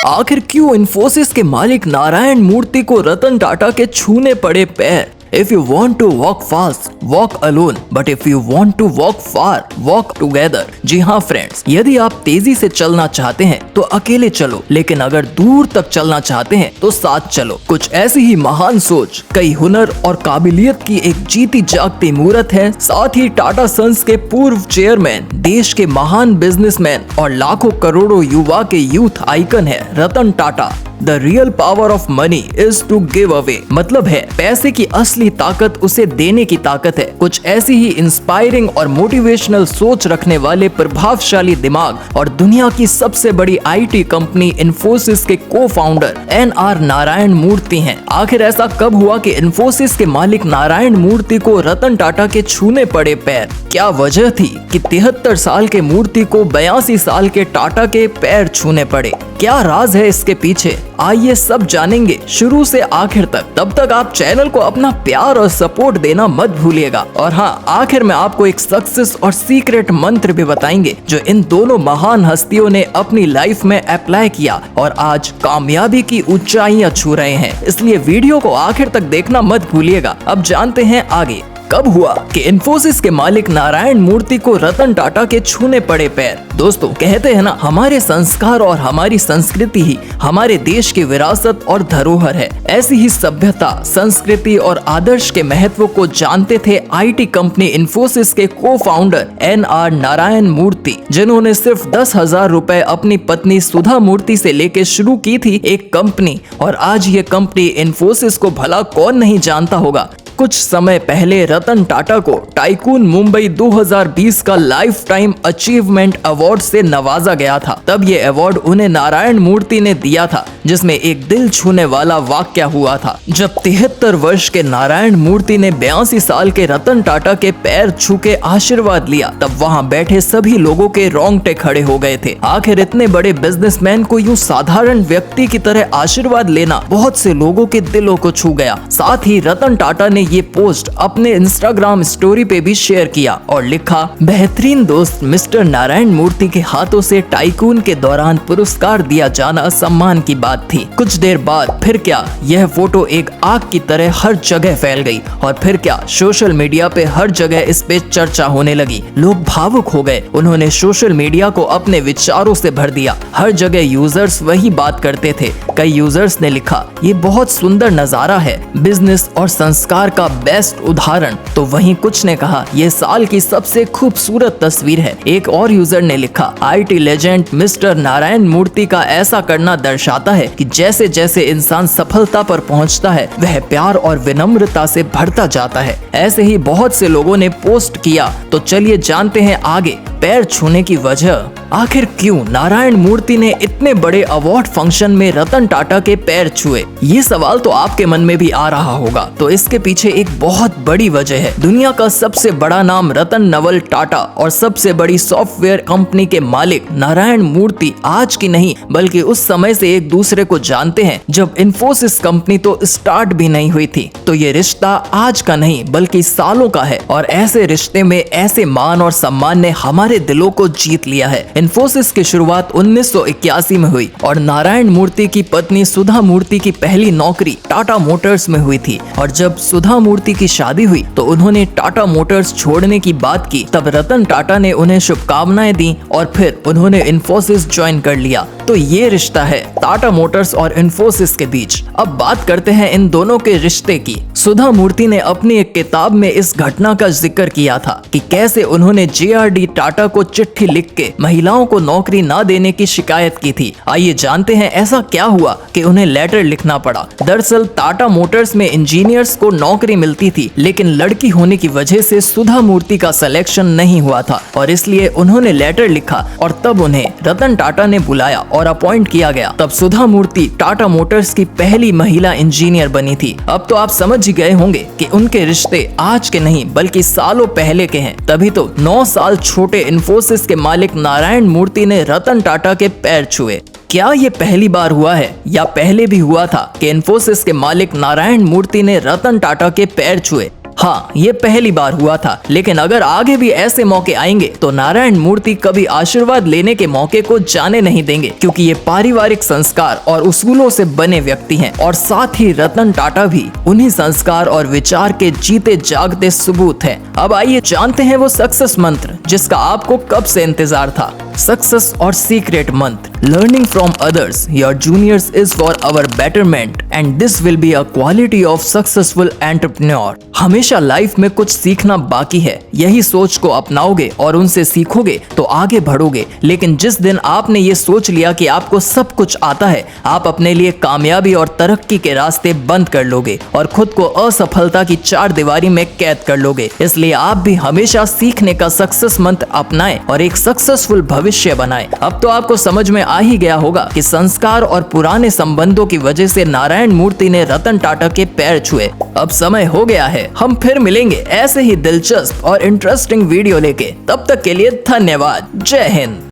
आखिर क्यों इन्फोसिस के मालिक नारायण मूर्ति को रतन टाटा के छूने पड़े पैर? If you want to walk fast, walk alone. But if you want to walk far, walk together. जी हाँ फ्रेंड्स, यदि आप तेजी से चलना चाहते हैं तो अकेले चलो, लेकिन अगर दूर तक चलना चाहते हैं तो साथ चलो। कुछ ऐसी ही महान सोच, कई हुनर और काबिलियत की एक जीती जागती मूर्त है। साथ ही टाटा सन्स के पूर्व चेयरमैन, देश के महान बिजनेसमैन और लाखों करोड़ों युवा के यूथ आइकन है Ratan Tata. The real power of money is to give away, मतलब है पैसे की असली ताकत उसे देने की ताकत है। कुछ ऐसी ही इंस्पायरिंग और मोटिवेशनल सोच रखने वाले प्रभावशाली दिमाग और दुनिया की सबसे बड़ी आईटी कंपनी इन्फोसिस के को फाउंडर एन.आर. नारायण मूर्ति हैं। आखिर ऐसा कब हुआ कि इन्फोसिस के मालिक नारायण मूर्ति को रतन टाटा के छूने पड़े पैर? क्या वजह थी कि 73 साल के मूर्ति को 82 साल के टाटा के पैर छूने पड़े? क्या राज है इसके पीछे? आइए सब जानेंगे शुरू से आखिर तक। तब तक आप चैनल को अपना प्यार और सपोर्ट देना मत भूलिएगा। और हाँ, आखिर में आपको एक सक्सेस और सीक्रेट मंत्र भी बताएंगे जो इन दोनों महान हस्तियों ने अपनी लाइफ में अप्लाई किया और आज कामयाबी की ऊंचाइयां छू रहे हैं। इसलिए वीडियो को आखिर तक देखना मत भूलिएगा। अब जानते हैं आगे कब हुआ कि इन्फोसिस के मालिक नारायण मूर्ति को रतन टाटा के छूने पड़े पैर। दोस्तों, कहते हैं ना, हमारे संस्कार और हमारी संस्कृति ही हमारे देश की विरासत और धरोहर है। ऐसी ही सभ्यता, संस्कृति और आदर्श के महत्व को जानते थे आईटी कंपनी इन्फोसिस के को फाउंडर एन.आर. नारायण मूर्ति, जिन्होंने सिर्फ 10,000 रुपए अपनी पत्नी सुधा मूर्ति से लेके शुरू की थी एक कंपनी। और आज ये कंपनी इन्फोसिस को भला कौन नहीं जानता होगा। कुछ समय पहले रतन टाटा को टाइकून मुंबई 2020 का लाइफ टाइम अचीवमेंट अवार्ड से नवाजा गया था। तब ये अवार्ड उन्हें नारायण मूर्ति ने दिया था, जिसमें एक दिल छूने वाला वाक्या हुआ था। जब 73 वर्ष के नारायण मूर्ति ने 82 साल के रतन टाटा के पैर छू के आशीर्वाद लिया, तब वहाँ बैठे सभी लोगों के रोंगटे खड़े हो गए थे। आखिर इतने बड़े बिजनेसमैन को यूं साधारण व्यक्ति की तरह आशीर्वाद लेना बहुत से लोगों के दिलों को छू गया। साथ ही रतन टाटा ने ये पोस्ट अपने इंस्टाग्राम स्टोरी पे भी शेयर किया और लिखा, बेहतरीन दोस्त मिस्टर नारायण मूर्ति के हाथों से टाइकून के दौरान पुरस्कार दिया जाना सम्मान की बात थी। कुछ देर बाद फिर क्या, यह फोटो एक आग की तरह हर जगह फैल गई और फिर क्या, सोशल मीडिया पे हर जगह इस पे चर्चा होने लगी। लोग भावुक हो गए। उन्होंने सोशल मीडिया को अपने विचारों से भर दिया। हर जगह यूजर्स वही बात करते थे। कई यूजर्स ने लिखा, ये बहुत सुंदर नजारा है, बिजनेस और संस्कार का बेस्ट उदाहरण। तो वहीं कुछ ने कहा, यह साल की सबसे खूबसूरत तस्वीर है। एक और यूजर ने लिखा, आईटी लेजेंड मिस्टर नारायण मूर्ति का ऐसा करना दर्शाता है कि जैसे जैसे इंसान सफलता पर पहुंचता है, वह प्यार और विनम्रता से भरता जाता है। ऐसे ही बहुत से लोगों ने पोस्ट किया। तो चलिए जानते हैं आगे पैर छूने की वजह। आखिर क्यों नारायण मूर्ति ने इतने बड़े अवार्ड फंक्शन में रतन टाटा के पैर छुए? ये सवाल तो आपके मन में भी आ रहा होगा। तो इसके पीछे एक बहुत बड़ी वजह है। दुनिया का सबसे बड़ा नाम रतन नवल टाटा और सबसे बड़ी सॉफ्टवेयर कंपनी के मालिक नारायण मूर्ति आज की नहीं बल्कि उस समय से एक दूसरे को जानते हैं जब इन्फोसिस कंपनी तो स्टार्ट भी नहीं हुई थी। तो ये रिश्ता आज का नहीं बल्कि सालों का है और ऐसे रिश्ते में ऐसे मान और सम्मान ने हमारे दिलों को जीत लिया है। इन्फोसिस की शुरुआत 1981 में हुई और नारायण मूर्ति की पत्नी सुधा मूर्ति की पहली नौकरी टाटा मोटर्स में हुई थी। और जब सुधा मूर्ति की शादी हुई तो उन्होंने टाटा मोटर्स छोड़ने की बात की। तब रतन टाटा ने उन्हें शुभकामनाएं दी और फिर उन्होंने इन्फोसिस ज्वाइन कर लिया। तो ये रिश्ता है टाटा मोटर्स और इन्फोसिस के बीच। अब बात करते हैं इन दोनों के रिश्ते की। सुधा मूर्ति ने अपनी एक किताब में इस घटना का जिक्र किया था कि कैसे उन्होंने जे.आर.डी. टाटा को चिट्ठी लिख के महिलाओं को नौकरी ना देने की शिकायत की थी। आइए जानते हैं ऐसा क्या हुआ कि उन्हें लेटर लिखना पड़ा। दरअसल टाटा मोटर्स में इंजीनियर्स को नौकरी मिलती थी, लेकिन लड़की होने की वजह से सुधा मूर्ति का सिलेक्शन नहीं हुआ था और इसलिए उन्होंने लेटर लिखा और तब उन्हें रतन टाटा ने बुलाया और अपॉइंट किया गया। तब सुधा मूर्ति टाटा मोटर्स की पहली महिला इंजीनियर बनी थी। अब तो आप समझ ही गए होंगे कि उनके रिश्ते आज के नहीं बल्कि सालों पहले के हैं। तभी तो 9 साल छोटे इन्फोसिस के मालिक नारायण मूर्ति ने रतन टाटा के पैर छुए। क्या ये पहली बार हुआ है या पहले भी हुआ था कि इन्फोसिस के मालिक नारायण मूर्ति ने रतन टाटा के पैर छुए? हाँ, ये पहली बार हुआ था, लेकिन अगर आगे भी ऐसे मौके आएंगे तो नारायण मूर्ति कभी आशीर्वाद लेने के मौके को जाने नहीं देंगे, क्योंकि ये पारिवारिक संस्कार और उसूलों से बने व्यक्ति हैं और साथ ही रतन टाटा भी उन्हीं संस्कार और विचार के जीते जागते सबूत हैं। अब आइए जानते हैं वो सक्सेस मंत्र जिसका आपको कब से इंतजार था। सक्सेस और सीक्रेट मंत्र। Learning from others your juniors is for our betterment and this will be a quality of successful entrepreneur. हमेशा लाइफ में कुछ सीखना बाकी है, यही सोच को अपनाओगे और उनसे सीखोगे तो आगे बढ़ोगे। लेकिन जिस दिन आपने ये सोच लिया कि आपको सब कुछ आता है, आप अपने लिए कामयाबी और तरक्की के रास्ते बंद कर लोगे और खुद को असफलता की चार दीवारी में कैद कर लोगे। इसलिए आप भी हमेशा सीखने का सक्सेस मंत्र अपनाएं और एक सक्सेसफुल भविष्य बनाएं। अब तो आपको समझ में आ ही गया होगा कि संस्कार और पुराने संबंधों की वजह से नारायण मूर्ति ने रतन टाटा के पैर छुए। अब समय हो गया है, हम फिर मिलेंगे ऐसे ही दिलचस्प और इंटरेस्टिंग वीडियो लेके। तब तक के लिए धन्यवाद। जय हिंद।